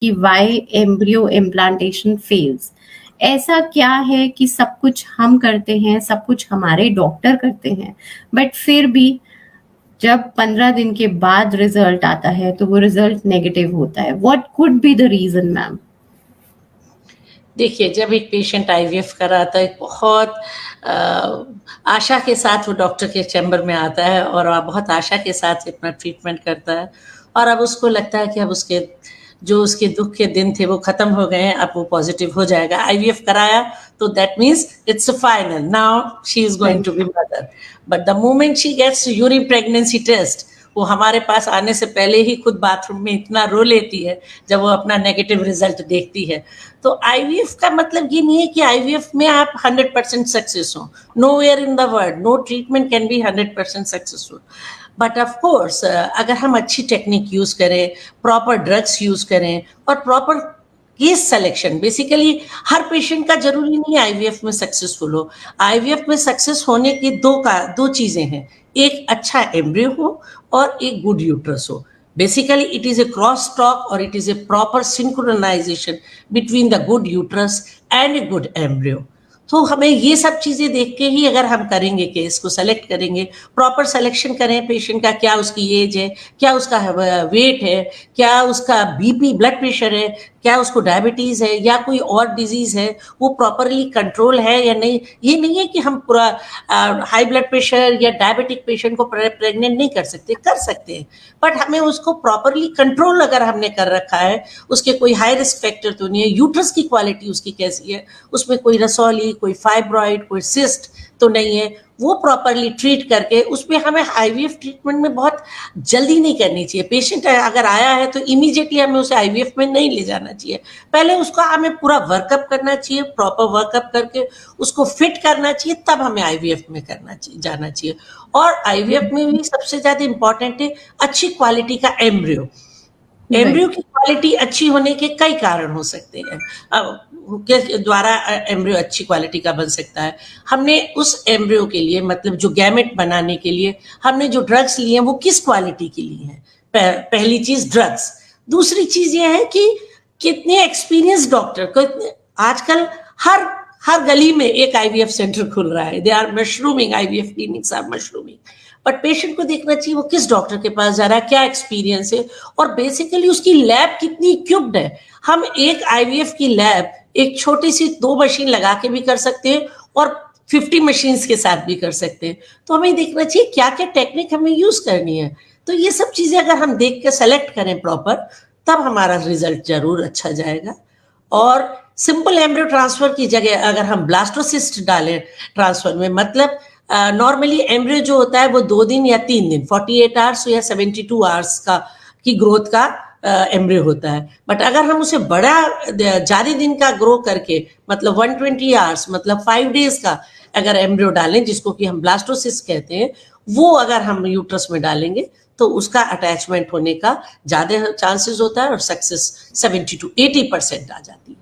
कि why embryo implantation fails. ऐसा क्या है कि सब कुछ हम करते हैं, सब कुछ हमारे डॉक्टर करते हैं, बट फिर भी जब 15 दिन के बाद रिजल्ट आता है तो वो रिजल्ट नेगेटिव होता है। What could be the reason ma'am? देखिए, जब एक पेशेंट आईवीएफ कराता है, बहुत आशा के साथ वो डॉक्टर के चैम्बर में आता है और बहुत आशा के साथ अपना ट्रीटमेंट करता है, और अब उसको लगता है कि अब उसके जो उसके दुख के दिन थे वो खत्म हो गए हैं, अब वो पॉजिटिव हो जाएगा। आईवीएफ कराया तो that means it's final, now she is going to be mother. But the moment she gets urine pregnancy test, वो हमारे पास आने से पहले ही खुद बाथरूम में इतना रो लेती है जब वो अपना नेगेटिव रिजल्ट देखती है। तो आईवीएफ का मतलब ये नहीं है कि आईवीएफ में आप 100% सक्सेस हो। No where in the world no treatment can be 100% successful. But of course अगर हम अच्छी टेक्निक यूज करें, प्रॉपर ड्रग्स यूज करें और प्रॉपर केस सिलेक्शन, बेसिकली हर पेशेंट का जरूरी नहीं आईवीएफ में सक्सेसफुल हो। आईवीएफ में सक्सेस होने की दो चीजें हैं, एक अच्छा एम्ब्रियो हो और एक गुड यूट्रस हो। Basically, it is a crosstalk or it is a proper synchronization between the good uterus and a good embryo. तो हमें ये सब चीजें देख के ही अगर हम करेंगे, केस को सेलेक्ट करेंगे, प्रॉपर सिलेक्शन करें पेशेंट का, क्या उसकी एज है, क्या उसका वेट है, क्या उसका बीपी ब्लड प्रेशर है, क्या उसको डायबिटीज है या कोई और डिजीज है, वो प्रॉपरली कंट्रोल है या नहीं। ये नहीं है कि हम पूरा हाई ब्लड प्रेशर या डायबिटिक पेशेंट को प्रेग्नेंट नहीं कर सकते, कर सकते हैं, बट हमें उसको प्रॉपरली कंट्रोल अगर हमने कर रखा है, उसके कोई हाई रिस्क फैक्टर तो नहीं है, यूट्रस की क्वालिटी उसकी कैसी है, उसमें कोई रसौली, कोई फाइब्रॉइड, कोई सिस्ट तो नहीं है, वो प्रॉपरली ट्रीट करके उसमें हमें आईवीएफ ट्रीटमेंट में बहुत जल्दी नहीं करनी चाहिए। पेशेंट अगर आया है तो इमीडिएटली हमें उसे आईवीएफ में नहीं ले जाना चाहिए, पहले उसका हमें पूरा वर्कअप करना चाहिए, प्रॉपर वर्कअप करके उसको फिट करना चाहिए, तब हमें आईवीएफ में करना चाहिए, जाना चाहिए। और आईवीएफ में भी सबसे ज्यादा इंपॉर्टेंट है अच्छी क्वालिटी का एम्ब्रियो। एम्ब्रियो की क्वालिटी अच्छी होने के कई कारण हो सकते हैं, के द्वारा एम्ब्रियो अच्छी क्वालिटी का बन सकता है। हमने उस एम्ब्रियो के लिए, मतलब जो गैमेट बनाने के लिए हमने जो ड्रग्स लिए हैं वो किस क्वालिटी के लिए हैं, पहली चीज ड्रग्स। दूसरी चीज ये है कि कितने एक्सपीरियंस डॉक्टर, आजकल हर हर गली में एक आईवीएफ सेंटर खुल रहा है, they are mushrooming, IVF clinics are mushrooming. But patient को देखना चाहिए वो किस डॉक्टर के पास जा रहा है, क्या एक्सपीरियंस है, और बेसिकली उसकी लैब कितनी इक्विप्ड है। हम एक आईवीएफ की लैब एक छोटी सी 2 मशीन लगा के भी कर सकते हैं और 50 मशीन्स के साथ भी कर सकते हैं। तो हमें देखना चाहिए क्या क्या टेक्निक हमें यूज करनी है। तो ये सब चीजें अगर हम देख के सेलेक्ट करें प्रॉपर, तब हमारा रिजल्ट जरूर अच्छा जाएगा। और सिंपल एम्ब्रियो ट्रांसफर की जगह अगर हम ब्लास्टोसिस्ट डालें ट्रांसफर में, मतलब नॉर्मली एम्ब्रियो जो होता है वो 2 दिन या 3 दिन, 48 आवर्स या 72 आवर्स का की ग्रोथ का एम्ब्रियो होता है। बट अगर हम उसे बड़ा ज्यादा दिन का ग्रो करके, मतलब 120 आवर्स, मतलब 5 डेज का अगर एम्ब्रियो डालें, जिसको कि हम ब्लास्टोसिस्ट कहते हैं, वो अगर हम यूट्रस में डालेंगे तो उसका अटैचमेंट होने का ज्यादा चांसेस होता है और सक्सेस 70 to 80% आ जाती है।